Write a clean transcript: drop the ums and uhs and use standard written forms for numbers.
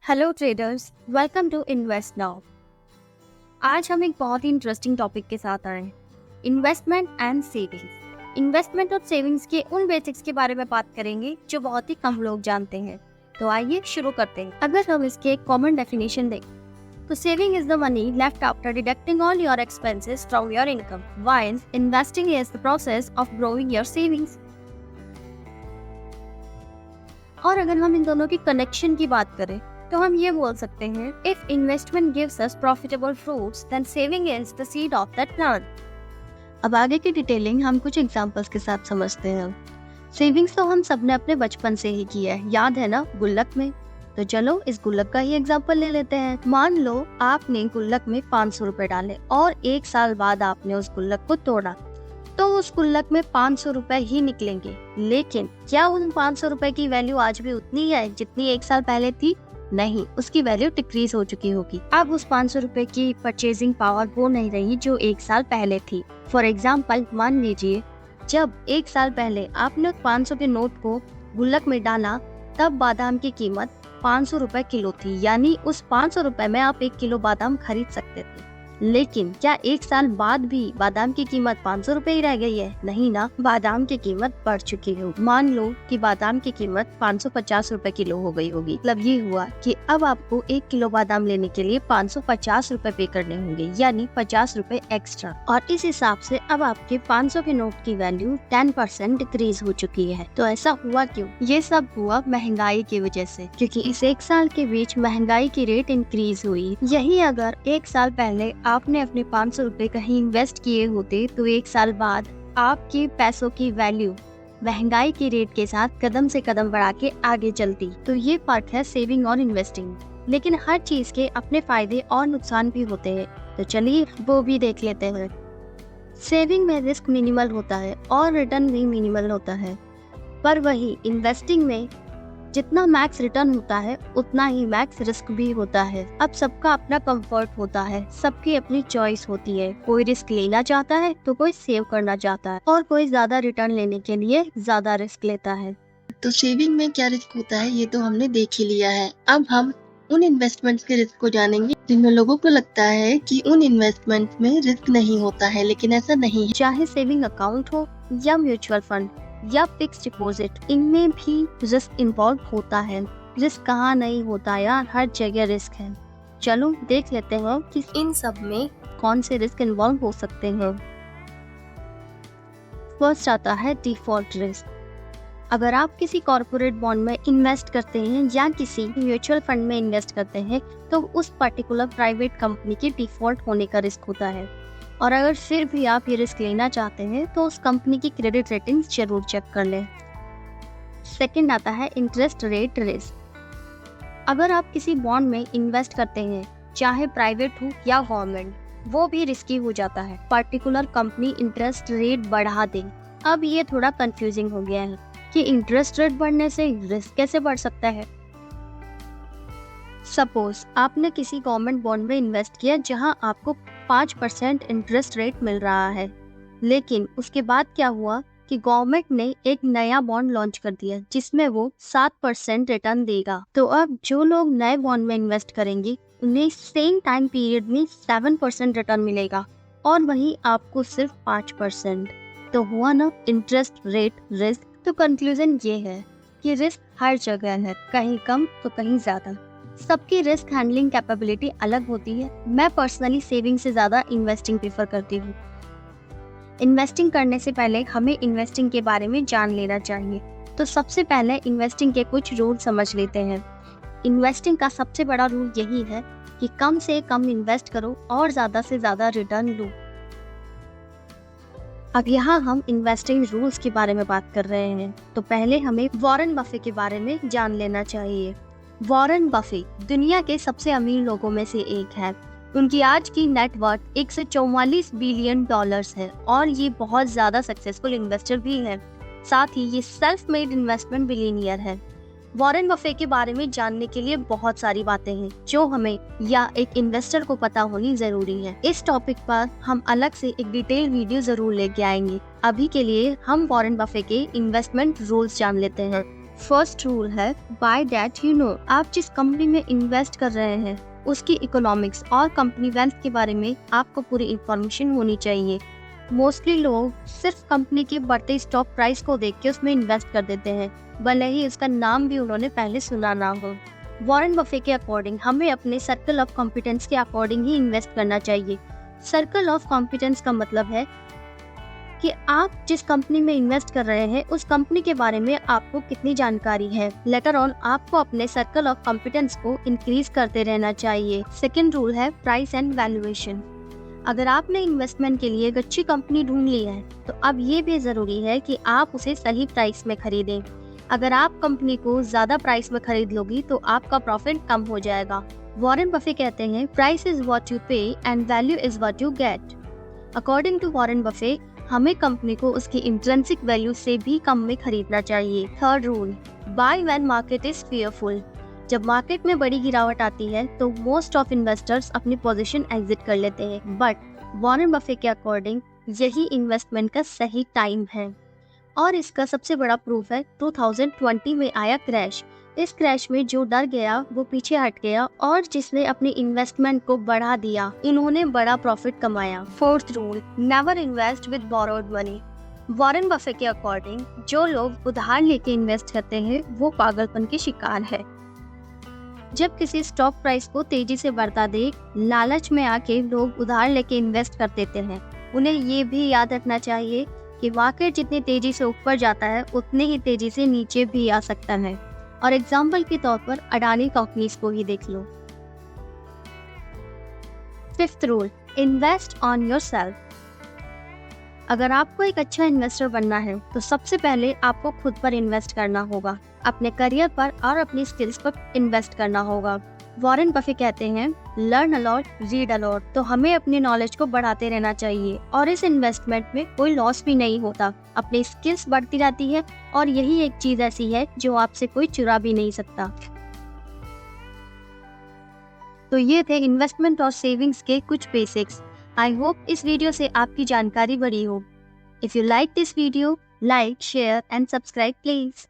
Hello traders, welcome to Invest Now. आज हम एक बहुत ही इंटरेस्टिंग टॉपिक के साथ आए हैं, इन्वेस्टमेंट एंड सेविंग्स। इन्वेस्टमेंट और सेविंग्स के उन बेसिक्स के बारे में बात करेंगे जो बहुत ही कम लोग जानते हैं। तो आइए शुरू करते हैं। अगर हम इसके एक कॉमन डेफिनेशन दें तो saving is the money left after deducting all your expenses from your income, while investing is the process of growing your savings. और अगर हम इन दोनों की कनेक्शन की बात करें तो हम ये बोल सकते हैं, if investment gives us profitable fruits then saving is the seed of that plant. अब आगे की डिटेलिंग हम कुछ एग्जांपल्स के साथ समझते हैं। सेविंग्स तो हम सबने अपने बचपन से ही की है, याद है ना, गुल्लक में। तो चलो इस गुल्लक का ही एग्जांपल ले लेते हैं। मान लो आपने गुल्लक में 500 रुपए डाले और 1 साल बाद आपने उस गुल्लक को तोड़ा, तो उस गुल्लक में 500 रुपए ही निकलेंगे। लेकिन क्या उन 500 रुपए की वैल्यू आज भी उतनी है जितनी 1 साल पहले थी? नहीं, उसकी वैल्यू डिक्रीज हो चुकी होगी। अब उस 500 रुपए की परचेजिंग पावर वो नहीं रही जो 1 साल पहले थी। फॉर एग्जाम्पल, मान लीजिए जब 1 साल पहले आपने 500 के नोट को गुल्लक में डाला तब बादाम की कीमत 500 रुपए किलो थी, यानी उस 500 रुपए में आप 1 किलो बादाम खरीद सकते थे। लेकिन क्या 1 साल बाद भी बादाम की कीमत 500 रुपए ही रह गई है? नहीं ना, बादाम की कीमत बढ़ चुकी है। मान लो कि बादाम की कीमत 550 रुपए किलो हो गई होगी। मतलब ये हुआ कि अब आपको 1 किलो बादाम लेने के लिए 550 रुपए पे करने होंगे, यानी 50 रुपए एक्स्ट्रा। और इस हिसाब से अब आपके 500 के नोट की वैल्यू 10% डिक्रीज हो चुकी है। तो ऐसा हुआ क्यों? ये सब हुआ महंगाई की वजह से, क्योंकि इस 1 साल के बीच महंगाई की रेट इंक्रीज हुई। यही अगर 1 साल पहले आपने अपने 500 रुपए कहीं इन्वेस्ट किए होते तो 1 साल बाद आपके पैसों की वैल्यू महंगाई की रेट के साथ कदम से कदम बढ़ा के आगे चलती। तो ये फर्क है सेविंग और इन्वेस्टिंग। लेकिन हर चीज के अपने फायदे और नुकसान भी होते हैं, तो चलिए वो भी देख लेते हैं। सेविंग में रिस्क मिनिमल होता है और रिटर्न भी मिनिमल होता है, पर वही इन्वेस्टिंग में जितना मैक्स रिटर्न होता है उतना ही मैक्स रिस्क भी होता है। अब सबका अपना कंफर्ट होता है, सबकी अपनी चॉइस होती है। कोई रिस्क लेना चाहता है तो कोई सेव करना चाहता है, और कोई ज्यादा रिटर्न लेने के लिए ज्यादा रिस्क लेता है। तो सेविंग में क्या रिस्क होता है ये तो हमने देख ही लिया है। अब हम उन इन्वेस्टमेंट्स के रिस्क को जानेंगे जिनमें लोगों को लगता है कि उन इन्वेस्टमेंट में रिस्क नहीं होता है, लेकिन ऐसा नहीं है। चाहे सेविंग अकाउंट हो या म्यूचुअल फंड या फिक्स डिपॉजिट, इनमें भी रिस्क इन्वॉल्व होता है। रिस्क कहाँ नहीं होता यार, हर जगह रिस्क है। चलो देख लेते हैं कि इन सब में कौन से रिस्क इन्वॉल्व हो सकते हैं। फर्स्ट आता है डिफॉल्ट रिस्क। अगर आप किसी कॉर्पोरेट बॉन्ड में इन्वेस्ट करते हैं या किसी म्यूचुअल फंड में इन्वेस्ट करते हैं तो उस पर्टिकुलर प्राइवेट कंपनी के डिफॉल्ट होने का रिस्क होता है। और अगर फिर भी आप ये रिस्क लेना चाहते हैं तो उस कंपनी की क्रेडिट रेटिंग्स जरूर चेक कर लें। सेकंड आता है इंटरेस्ट रेट रिस्क। अगर आप किसी बॉन्ड में इन्वेस्ट करते हैं, चाहे प्राइवेट हो या गवर्नमेंट, वो भी रिस्की हो जाता है। पर्टिकुलर कंपनी इंटरेस्ट रेट बढ़ा दे। अब ये थोड़ा कंफ्यूजिंग हो गया है कि इंटरेस्ट रेट बढ़ने से रिस्क कैसे बढ़ सकता है। सपोज आपने किसी गवर्नमेंट बॉन्ड में इन्वेस्ट किया जहां आपको 5% इंटरेस्ट रेट मिल रहा है, लेकिन उसके बाद क्या हुआ कि गवर्नमेंट ने एक नया बॉन्ड लॉन्च कर दिया जिसमें वो 7% रिटर्न देगा। तो अब जो लोग नए बॉन्ड में इन्वेस्ट करेंगे उन्हें सेम टाइम पीरियड में 7% रिटर्न मिलेगा, और वहीं आपको सिर्फ 5%। तो हुआ ना इंटरेस्ट रेट रिस्क। तो कंक्लूजन ये है कि रिस्क हर जगह है, कहीं कम तो कहीं ज्यादा। सबकी रिस्क हैंडलिंग कैपेबिलिटी अलग होती है। मैं पर्सनली सेविंग से ज्यादा इन्वेस्टिंग प्रेफर करती हूँ। इन्वेस्टिंग करने से पहले हमें इन्वेस्टिंग के बारे में जान लेना चाहिए। तो सबसे पहले इन्वेस्टिंग के कुछ रूल समझ लेते हैं। इन्वेस्टिंग का सबसे बड़ा रूल यही है कि कम से कम इन्वेस्ट करो और ज्यादा से ज्यादा रिटर्न लो। अब यहाँ हम इन्वेस्टिंग रूल्स के बारे में बात कर रहे हैं, तो पहले हमें वॉरेन बफे के बारे में जान लेना चाहिए। वॉरेन बफे दुनिया के सबसे अमीर लोगों में से एक है। उनकी आज की नेट वर्थ 144 बिलियन डॉलर्स है और ये बहुत ज्यादा सक्सेसफुल इन्वेस्टर भी है। साथ ही ये सेल्फ मेड इन्वेस्टमेंट बिलियनियर है। वॉरेन बफे के बारे में जानने के लिए बहुत सारी बातें हैं जो हमें या एक इन्वेस्टर को पता होनी जरूरी है। इस टॉपिक पर हम अलग से एक डिटेल वीडियो जरूर लेके आएंगे। अभी के लिए हम वॉरेन बफे के इन्वेस्टमेंट रूल्स जान लेते हैं। फर्स्ट रूल है बाय दैट यू नो। आप जिस कंपनी में इन्वेस्ट कर रहे हैं उसकी इकोनॉमिक्स और कंपनी वेल्थ के बारे में आपको पूरी इंफॉर्मेशन होनी चाहिए। मोस्टली लोग सिर्फ कंपनी के बढ़ते स्टॉक प्राइस को देख के उसमें इन्वेस्ट कर देते हैं, भले ही उसका नाम भी उन्होंने पहले सुना ना हो। वॉरेन बफे के अकॉर्डिंग हमें अपने सर्कल ऑफ कॉम्पिटेंस के अकॉर्डिंग ही इन्वेस्ट करना चाहिए। सर्कल ऑफ कॉम्पिटेंस का मतलब है कि आप जिस कंपनी में इन्वेस्ट कर रहे हैं उस कंपनी के बारे में आपको कितनी जानकारी है। लेटर ऑन आपको अपने सर्कल ऑफ कॉम्पिटेंस को इंक्रीज करते रहना चाहिए। सेकंड रूल है प्राइस एंड वैल्यूएशन। अगर आपने इन्वेस्टमेंट के लिए एक अच्छी कंपनी ढूंढ ली है तो अब ये भी जरूरी है कि आप उसे सही प्राइस में खरीदें। अगर आप कंपनी को ज्यादा प्राइस में खरीद लोगी तो आपका प्रॉफिट कम हो जाएगा। वॉरेन बफे कहते हैं price is what you pay and value is what you get. According to Warren Buffett हमें कंपनी को उसकी इंट्रिंसिक वैल्यू से भी कम में खरीदना चाहिए। Third rule by when market is fearful. जब मार्केट में बड़ी गिरावट आती है तो मोस्ट ऑफ इन्वेस्टर्स अपनी पोजीशन एग्जिट कर लेते हैं, बट वॉरेन बफे के अकॉर्डिंग यही इन्वेस्टमेंट का सही टाइम है। और इसका सबसे बड़ा प्रूफ है 2020 में आया क्रैश। इस क्रैश में जो डर गया वो पीछे हट गया और जिसने अपनी इन्वेस्टमेंट को बढ़ा दिया इन्होंने बड़ा प्रॉफिट कमाया। Fourth rule never invest with borrowed money. Warren Buffett के अकॉर्डिंग जो लोग उधार लेके इन्वेस्ट करते हैं वो पागलपन के शिकार है। जब किसी स्टॉक प्राइस को तेजी से बढ़ता देख लालच में आके लोग उधार लेके इन्वेस्ट कर देते हैं। उन्हें ये भी याद रखना चाहिए कि मार्केट जितनी तेजी से ऊपर जाता है उतने ही तेजी से नीचे भी आ सकता है। और एग्जाम्पल के तौर पर अडानी कंपनीज को ही देख लो। Fifth rule invest on yourself. अगर आपको एक अच्छा इन्वेस्टर बनना है तो सबसे पहले आपको खुद पर इन्वेस्ट करना होगा, अपने करियर पर और अपनी स्किल्स पर इन्वेस्ट करना होगा। वॉरेन बफे कहते हैं learn a lot read a lot. तो हमें अपनी नॉलेज को बढ़ाते रहना चाहिए और इस इन्वेस्टमेंट में कोई लॉस भी नहीं होता। अपनी स्किल्स बढ़ती रहती है और यही एक चीज ऐसी है जो आपसे कोई चुरा भी नहीं सकता। तो ये थे इन्वेस्टमेंट और सेविंग्स के कुछ बेसिक्स। आई होप इस वीडियो से आपकी जानकारी बढ़ी हो। If you like this video, like, share and subscribe please.